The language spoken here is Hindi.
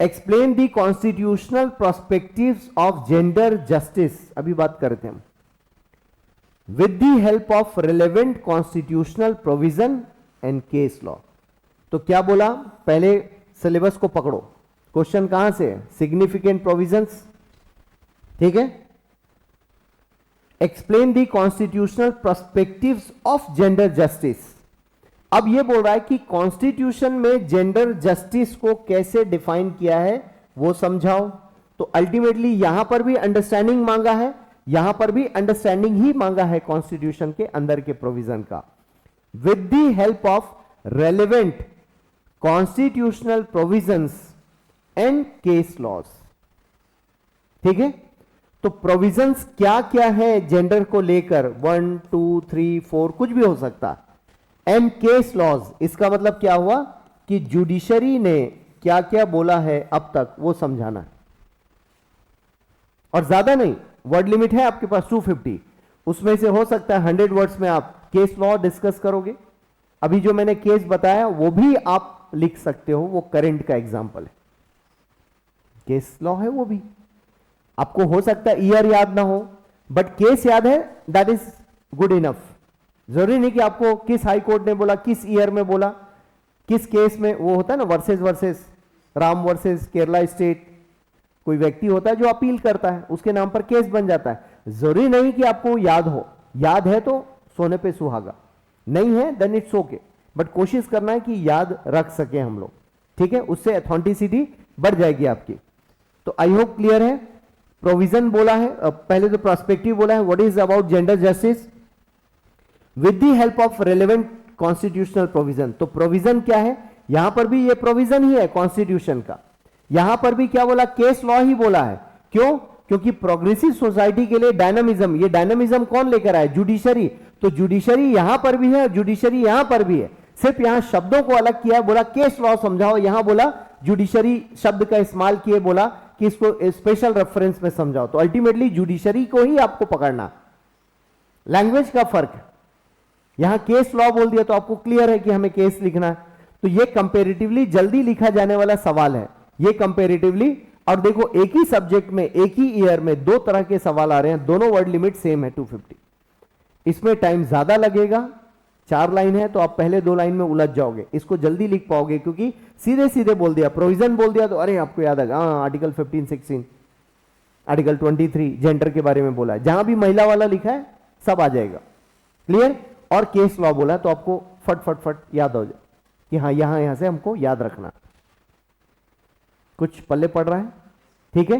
Explain the constitutional prospectives of gender justice, अभी बात करते हैं, with the help of relevant constitutional provision and case law. तो क्या बोला, पहले सिलेबस को पकड़ो, क्वेश्चन कहां से, सिग्निफिकेंट प्रोविजंस, ठीक है। Explain the constitutional prospectives of gender justice. अब यह बोल रहा है कि कॉन्स्टिट्यूशन में जेंडर जस्टिस को कैसे डिफाइन किया है वो समझाओ। तो अल्टीमेटली यहां पर भी अंडरस्टैंडिंग मांगा है, यहां पर भी अंडरस्टैंडिंग ही मांगा है कॉन्स्टिट्यूशन के अंदर के प्रोविजन का, with the help of relevant constitutional provisions and case laws, ठीक है। तो प्रोविजंस क्या क्या है जेंडर को लेकर, 1 2 3 4 कुछ भी हो सकता है, एंड केस लॉज, इसका मतलब क्या हुआ कि जुडिशरी ने क्या क्या बोला है अब तक वो समझाना है, और ज्यादा नहीं, वर्ड लिमिट है आपके पास 250, उसमें से हो सकता है 100 वर्ड्स में आप केस लॉ डिस्कस करोगे। अभी जो मैंने केस बताया वो भी आप लिख सकते हो, वो करंट का एग्जांपल है, केस लॉ है वो भी। आपको हो सकता है ईयर याद ना हो, बट केस याद है, दैट इज गुड इनफ। जरूरी नहीं कि आपको किस हाई कोर्ट ने बोला, किस ईयर में बोला, किस केस में, वो होता है ना versus Ram versus Kerala state, कोई व्यक्ति होता है जो अपील करता है, उसके नाम पर केस बन जाता है। जरूरी नहीं कि आपको याद हो, याद है तो सोने पे सुहागा, नहीं है देन इट्स ओके, बट कोशिश करना है कि याद रख सके हम लोग, ठीक है, उससे अथेंटिसिटी बढ़ जाएगी आपकी। तो आई होप क्लियर है। प्रोविजन बोला है, पहले तो प्रोस्पेक्टिव बोला है, what is about gender justice with the help of relevant constitutional provision. तो प्रोविजन क्या है, यहां पर भी ये प्रोविजन ही है कॉन्स्टिट्यूशन का, यहां पर भी क्या बोला, केस लॉ ही बोला है। क्यों, क्योंकि प्रोग्रेसिव सोसाइटी के लिए डायनामिज्म, ये डायनामिज्म कौन लेकर आए, जुडिशरी। तो जुडिशरी यहां पर भी है, जुडिशरी यहां पर भी है, सिर्फ यहां शब्दों को अलग किया, बोला केस लॉ समझाओ, यहां बोला जुडिशरी शब्द का इस्तेमाल किए, बोला कि इसको स्पेशल रेफरेंस में समझाओ। तो अल्टीमेटली जुडिशरी को ही आपको पकड़ना, लैंग्वेज का फर्क है। यहां केस लॉ बोल दिया तो आपको क्लियर है कि हमें केस लिखना है। तो ये कंपेरेटिवली जल्दी लिखा जाने वाला सवाल है, ये कंपेरेटिवली। और देखो एक ही सब्जेक्ट में एक ही ईयर में दो तरह के सवाल आ रहे हैं, दोनों वर्ड लिमिट सेम है 250। इसमें टाइम ज्यादा लगेगा, 4 लाइन है तो आप पहले 2 लाइन में उलझ जाओगे, इसको जल्दी लिख पाओगे क्योंकि सीधे सीधे बोल दिया, प्रोविजन बोल दिया तो अरे आपको याद है, हाँ आर्टिकल 15 16 आर्टिकल 23 जेंडर के बारे में बोला है, जहां भी महिला वाला लिखा है सब आ जाएगा, क्लियर। और केस लॉ बोला तो आपको फट फट फट याद हो जाए कि हाँ यहां से हमको याद रखना, कुछ पल्ले पड़ रहा है, ठीक है।